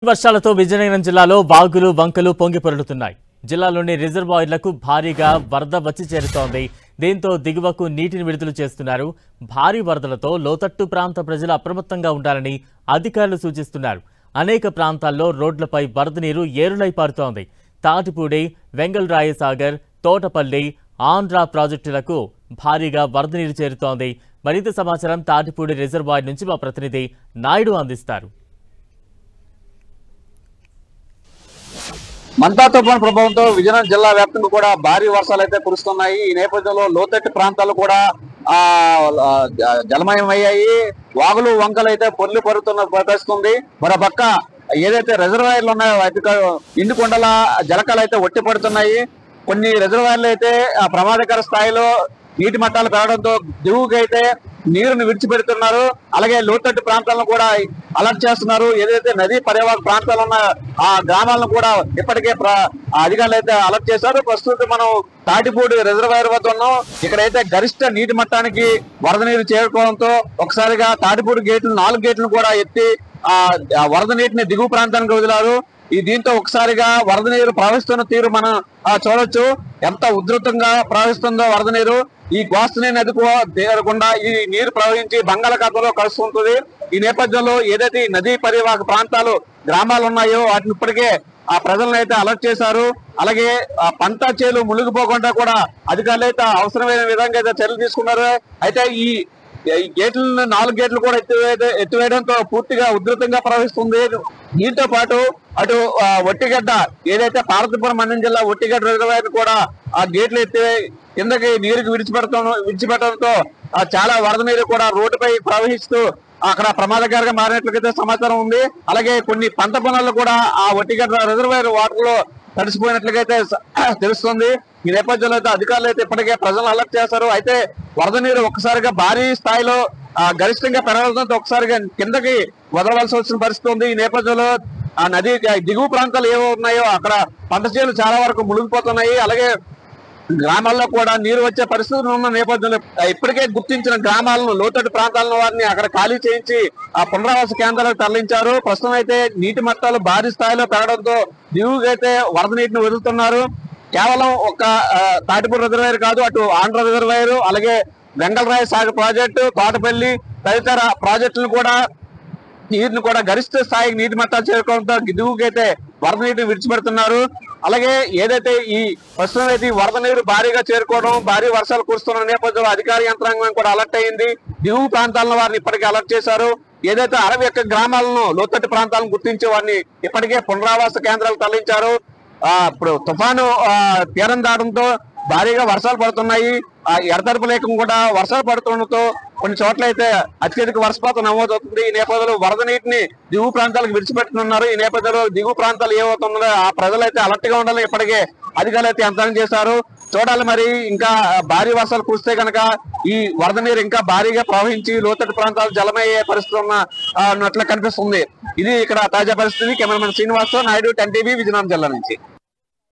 వర్షాలతో విజయనగరం జిల్లాలో వాగులు వంకలు పొంగి పొరలుతున్నాయి. జిల్లాలోని రిజర్వాయర్లకు భారీగా వరద వచ్చి చేరుతోంది. దీంతో దిగువకు నీటిని విడుదల చేస్తున్నారు. భారీ వరదలతో లోతట్టు ప్రాంత ప్రజలు అప్రమత్తంగా ఉండాలని అధికారులు సూచిస్తున్నారు. అనేక ప్రాంతాల్లో రోడ్లపై వరద నీరు ఏరులై పారుతోంది. తాటిపూడి, వెంగళరాయ సాగర్, తోటపల్లి, ఆంధ్ర ప్రాజెక్టులకు భారీగా వరద నీరు చేరుతోంది. మరింత సమాచారం తాటిపూడి రిజర్వాయర్ నుంచి మా ప్రతినిధి నాయుడు అందిస్తారు. మంతా తుఫాను ప్రభావంతో విజయనగరం జిల్లా వ్యాప్తంగా కూడా భారీ వర్షాలు అయితే కురుస్తున్నాయి. ఈ నేపథ్యంలో లోతట్టు ప్రాంతాలు కూడా జలమయమయ్యాయి. వాగులు వంకలు అయితే పొర్లి పరుతున్న పరిస్థితుంది. మరో పక్క ఏదైతే రిజర్వాయర్లు ఉన్నాయో వాటి ఇండుకొండల జలకాలు అయితే ఒట్టి పడుతున్నాయి. కొన్ని రిజర్వాయర్లు అయితే ప్రమాదకర స్థాయిలో నీటి మట్టాలు పెరగడంతో దిగువకైతే నీరుని విడిచిపెడుతున్నారు. అలాగే లోతట్టు ప్రాంతాలను కూడా అలర్ట్ చేస్తున్నారు. ఏదైతే నదీ పర్యావరణ ప్రాంతాలు ఉన్న ఆ గ్రామాలను కూడా ఇప్పటికే అధికారులు అయితే అలర్ట్ చేశారు. ప్రస్తుతం మనం తాటిపూడి రిజర్వాయర్ వద్ద ఉన్నాం. ఇక్కడైతే గరిష్ట నీటి మట్టానికి వరద నీరు చేరుకోవడంతో ఒకసారిగా తాటిపూడి గేట్లు 4 గేట్లను కూడా ఎత్తి వరద నీటిని దిగువ ప్రాంతానికి వదిలారు. దీంతో ఒకసారిగా వరద నీరు ప్రవహిస్తున్న తీరు మనం చూడొచ్చు. ఎంత ఉధృతంగా ప్రవహిస్తుందో వరద నీరు. ఈ కోస్తనే నదికి చేరకుండా ఈ నీరు ప్రవహించి బంగాళాఖాతంలో కలుస్తుంటుంది. ఈ నేపథ్యంలో ఏదైతే నదీ పరివాహక ప్రాంతాలు గ్రామాలు ఉన్నాయో వాటిని ఇప్పటికే ప్రజలను అయితే అలర్ట్ చేశారు. అలాగే పంట చేలు మునిగిపోకుండా కూడా అధికారులు అయితే అవసరమైన విధంగా అయితే చర్యలు తీసుకున్నారు. అయితే ఈ గేట్లను 4 గేట్లు కూడా ఎత్తివేయడంతో పూర్తిగా ఉధృతంగా ప్రవహిస్తుంది. దీంతో పాటు అటు ఒట్టిగడ్డ ఏదైతే పార్వతీపురం మండలం జిల్లా ఒట్టిగడ్డ రిజర్వాయర్ కూడా ఆ గేట్లు ఎత్తి కిందకి నీరుకి విడిచిపెట్టడంతో చాలా వరద నీరు కూడా రోడ్డుపై ప్రవహిస్తూ అక్కడ ప్రమాదకరంగా మారినట్లయితే సమాచారం ఉంది. అలాగే కొన్ని పంట పొలాలు కూడా ఆ ఒట్టిగడ్డ రిజర్వాయర్ వాటర్ లో తడిసిపోయినట్లయితే తెలుస్తుంది. ఈ నేపథ్యంలో అయితే అధికారులు అయితే ఇప్పటికే ప్రజలను అలర్ట్ చేశారు. అయితే వరద నీరు ఒక్కసారిగా భారీ స్థాయిలో గరిష్టంగా పెరగడంతో ఒకసారిగా కిందకి వదలవలసి వచ్చిన పరిస్థితి ఉంది. ఈ నేపథ్యంలో ఆ నది దిగువ ప్రాంతాలు ఏవో ఉన్నాయో అక్కడ పంట చేలు చాలా వరకు మునిగిపోతున్నాయి. అలాగే గ్రామాల్లో కూడా నీరు వచ్చే పరిస్థితులు ఉన్న నేపథ్యంలో ఇప్పటికే గుర్తించిన గ్రామాలను లోతట్టు ప్రాంతాలను వారిని అక్కడ ఖాళీ చేయించి ఆ పునరావాస కేంద్రాలకు తరలించారు. ప్రస్తుతం అయితే నీటి మట్టాలు భారీ స్థాయిలో పెరగడంతో దిగువకైతే వరద నీటిని వదులుతున్నారు. కేవలం ఒక తాటిపూడి రిజర్వాయర్ కాదు, అటు ఆంధ్ర రిజర్వాయర్, అలాగే వెంగళరాయ సాగర్ ప్రాజెక్టు, తోటపల్లి తదితర ప్రాజెక్టులను కూడా నీటిని కూడా గరిష్ట స్థాయికి నీటి మట్టాలు చేరుకోవడంతో దిగువకైతే వరద నీటిని విడిచిపెడుతున్నారు. అలాగే ఏదైతే ఈ ప్రస్తుతం అయితే వరద నీరు భారీగా చేరుకోవడం, భారీ వర్షాలు కురుస్తున్న నేపథ్యంలో అధికార యంత్రాంగం కూడా అలర్ట్ అయింది. దిగువ ప్రాంతాలను వారిని ఇప్పటికే అలర్ట్ చేశారు. ఏదైతే 61 గ్రామాలను లోతట్టు ప్రాంతాలను గుర్తించి వారిని ఇప్పటికే పునరావాస కేంద్రాలకు తరలించారు. ఇప్పుడు తుఫాను తీరం దాటంతో భారీగా వర్షాలు పడుతున్నాయి. ఎడతెరపు లేకుండా వర్షాలు పడుతుండటంతో కొన్ని చోట్ల అయితే అత్యధిక వర్షపాతం నమోదవుతుంది. ఈ నేపథ్యంలో వరద నీటిని దిగువ ప్రాంతాలకు విడిచిపెట్టుతున్నారు. ఈ నేపథ్యంలో దిగువ ప్రాంతాలు ఏమవుతుందో ఆ ప్రజలైతే అలర్ట్ గా ఉండాలని ఇప్పటికే అధికారులు అయితే యంత్రం చేశారు. చూడాలి మరి ఇంకా భారీ వర్షాలు కురిస్తే కనుక ఈ వరద నీరు ఇంకా భారీగా ప్రవహించి లోతట్టు ప్రాంతాలు జలమయ్యే పరిస్థితి ఉన్నట్లు కనిపిస్తుంది. ఇది ఇక్కడ తాజా పరిస్థితి. కెమెరామెన్ శ్రీనివాస్, నాయుడు, 10 టీవీ, విజయనగరం జిల్లా నుంచి.